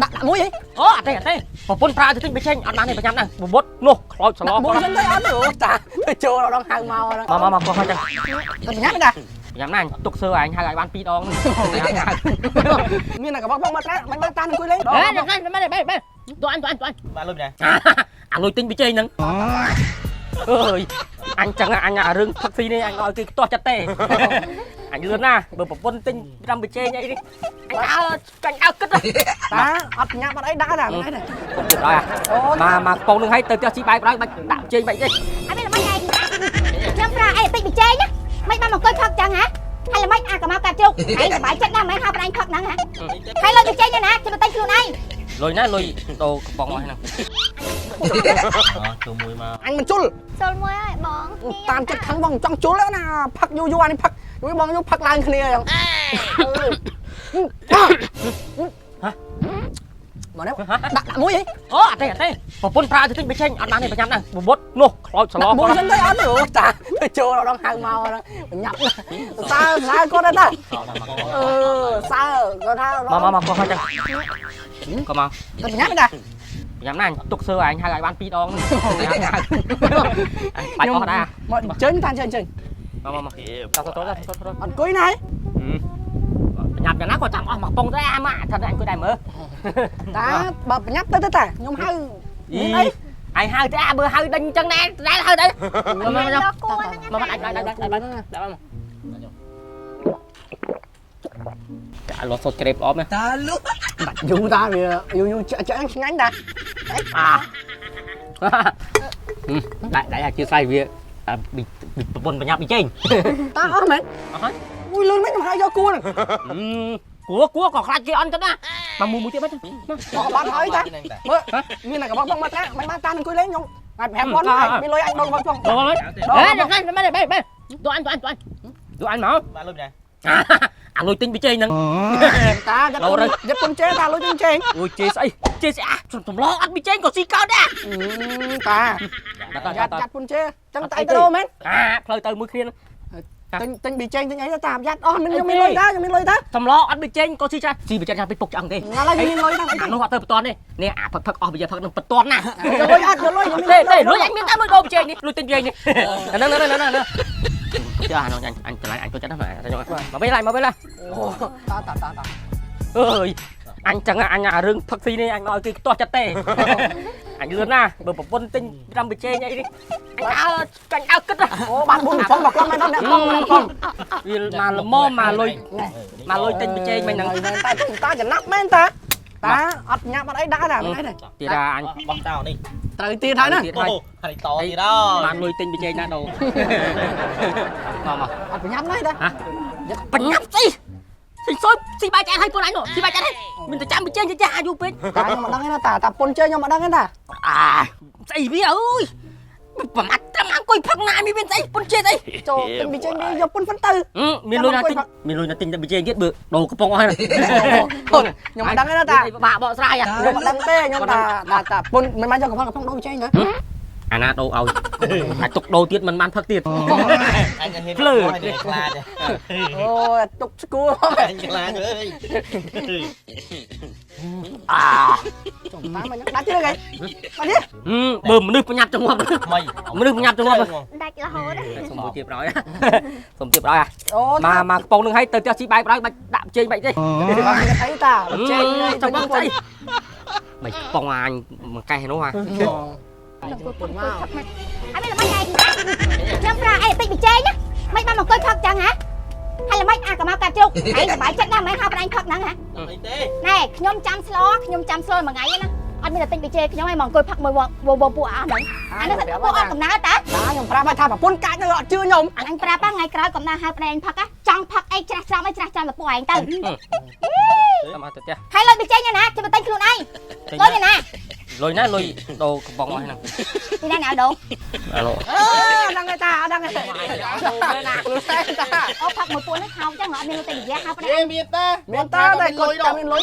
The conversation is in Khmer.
ដាក់មួយអីអូអត់ទេប្រពន្ធប្រើទៅទិញបិចេញអត់បានទេប្រចាំណាបុតនោះខ្លោចស្លោមួយហ្នឹងទេអត់អូតាចូលដល់ហៅមកមកក៏ហៅចឹងទៅញ៉ាំដែរញ៉ាំណាទុកសើអញហៅឲ្យបាន2ដងមានតែកបបងមកត្រាមិនបានតាអង្គុយលេងហ្នឹងមិនបែតួអញបានលុយដែរអាលុយទិញបិចេញហ្នឹងអើយអញចឹងអញអារឿងផឹកស៊ីនេះអញឲ្យគេខ្ទាស់ចិត្តទេអញលឿនណាបើប្រពន្ធទិញ5បិចេញអីនេះអញអើគិតតាអត់ញ៉ាំអត់អីដាក់ដែរមិនអីទេខ្ញុំគិតដល់មកកពងនឹងឲ្យទៅផ្ទះជីបាយប្រហើយបាច់ដាក់បិចេញបាច់ទេអត់មានល្មិចឯងខ្ញុំប្រើអីតិចបិចេញណាមិនបានមកអង្គុយផឹកចឹងហ៎ហើយល្មិចអាកម្មកកាជ្រុកឯងសុបាយចិត្តណាស់មិនហៅប្រដេញផឹកហ្នឹងហ៎ហើយលុយបិចេញណាខ្ញុំទៅទិញខ្លួនឯងលុយណាលុយដូរកំប៉ុងអស់ហ្នឹងចូលមួយមកអញមិនជុលមួយហើយបងតាមចិត្តខាងបងចង់ជុលណាផឹកយូរអានេះផឹកយូរបងយូរផឹកឡើងគ្នាចឹងហ៎មកនេះដាក់មួយអីអូអត់ទេប្រពន្ធប្រើទៅទិញបិចេញអត់បានទេប្រចាំណាបុតនោះខ្លោចស្លោមួយចឹងទេអត់ទេអូតាចូលដល់ហៅមកញ៉ាប់សើគាត់ទេតាសើគាត់ថាមកក៏ហៅចឹងក៏មកទៅញ៉ាំដែរញ៉ាំណាទុកសើអញហៅឲ្យបាន2ដងបាច់អស់ដែរមកចេញតាចេញមកអង្គុយណាប្រញាប់យ៉ាងណាក៏ចាំអស់មកកំប៉ុងដែរអាម៉ាថាអង្គុយដែរមើលតាបើប្រញាប់ទៅតាខ្ញុំហៅមានអីឯងហៅទេបើហៅដេញចឹងដែរហៅទៅមកអាចដាក់ចាលោះសុតក្រេបអមតាលុបបាច់យូរតាវាយូរចាក់ឆ្ងាញ់តាដាក់អាចជាស្អីវាប្រពន្ធប្រញាប់បិចេញតាអស់មែនអស់ហើយមួយលឿនមិនខ្ញុំហៅយកគួរគួរក៏ខ្លាចគេអន់ទៅណាមកមួយទៀតមកមកបាត់ហើយតាមើលមានតែកបបងមកត្រាមិនបានតាអង្គុយលេងខ្ញុំអាច5,000ហើយមានលុយអញដងមកចុងហេមិនបែតួអញមកបានលុយដែរអាលុយទិញបិចេញហ្នឹងតាយកពុនចេតាលុយទិញចេញអូយចេស្អីសម្លអត់បិចេញក៏ស៊ីកោតដែរតាចាត់ពុនចេចឹងតែទៅមែនផ្លូវទៅមួយគ្នាទិញបិចេញទិញអីតាប្រយ័ត្នអស់ខ្ញុំមានលុយតាសម្លអត់បិចេញក៏ស៊ីចាស៊ីបិចេញពេកពុកឆ្អឹងទេឥឡូវមានលុយតាអានោះអត់ទៅបន្ទាន់ទេនេះអាផឹកអស់បិចេញផឹកនឹងបន្ទាន់ណាយកលុយអត់យកលុយទេលុយអញមានតែលុយដូរបិចេញនេះលុយទិញបិចេញនេះហ្នឹងចាអញចម្លែកអញចូលចិត្តណាស់មកវិញអូតាអើយអញចឹងអញអារឿងផឹកស៊ីនេះអញឲ្យគេខ្ទាស់ចិត្តទេអញលឿនណាបើប្រពន្ធទិញ5បិចេញអីនេះអញអើគិតអូបាន4ផងមកគាត់មិនដល់អ្នកបងវាមកល្មមមកលុយទិញបិចេញមិនហ្នឹងតាចំណាប់មែនតាអត់ញ៉ាំអត់អីដាក់ដែរមិនអីទេទៀតអញបោះតោនេះត្រូវទៀតហើយណាហើយតទៀតបានលុយទិញបិចេញណាដូរមកអត់ប្រញាប់ណាស់តាប្រញាប់ស្អីស៊ីបាយចានឲ្យពុនអញស៊ីបាយចានឲ្យមានតែចាំបិចេញចាអាយុពេកតាខ្ញុំមិនដឹងទេណាតាពុនជើខ្ញុំមិនដឹងទេតាស្អីវាអើយប្រមាត់ត្រឹមអង្គុយផឹកណាមានស្អីពុនជើស្អីចូលទិញបិចេញយកពុនទៅមានលុយណាទិញតែបិចេញទៀតបើដូរកំប៉ុងអស់ហើយខ្ញុំមិនដឹងទេណាតាបាក់បកស្រាយខ្ញុំមិនដឹងទេខ្ញុំតាពុនមិនបានយកកំប៉ុងដូរបិចេញណាអាណាដូរឲ្យអាចទុកដូរទៀតមិនបានផឹកទៀតអញហ៊ានភ្លើខ្លាចអូទុកស្គួរអញខ្លាចអើយចង់តាមមកដាច់ទៀតហ៎បើមនុស្សប្រញាប់ចង្អប់មនុស្សប្រញាប់ចង្អប់ដាច់រហូតសុំទៀតប្រយមកកំប៉ុងនឹងឲ្យទៅផ្ទះជីបាយប្រយបាច់ដាក់ចេញបាច់ទេអីតាចេញចង់ស្អីមិនកំប៉ុងអញមកកេះនោះហ៎ពុនមកអត់មានល្មិចឯងខ្ញុំប្រើអីតិចបិចេញណាមិនបានមកអង្គុយផឹកចឹងហ៎ហើយល្មិចអាកម្មកកាជ្រុកឯងសុបាយចិត្តណាស់មិនហៅប្រដេញផឹកហ្នឹងហ៎អីទេណែខ្ញុំចាំស្លមួយថ្ងៃណាអត់មានតែតិចបិចេញខ្ញុំឲ្យមកអង្គុយផឹកមួយពួកអស់ហ្នឹងអានេះពួកអត់កំណើតាខ្ញុំប្រាប់ថាប្រពន្ធកាច់នៅអត់ជឿខ្ញុំអញប្រាប់ថ្ងៃក្រោយកំណើហៅប្រដេញផឹកចង់ផឹកអីច្រាស់ច្រាំទៅពួកឯងទៅតាមទៅផ្ទះហើយលុយបិចេញណាខ្ញុំទៅទិញខ្លួនឯងលុយណាលុយដូរកំប៉ុងអស់ហ្នឹងពីណាអ្នកដូរដឹងទេតាដឹងទេអូផឹកមួយពួកនេះហៅចឹងអត់មានលុយទៅនិយាយហៅប្រដេញមានតាតែគាត់តែមានលុយ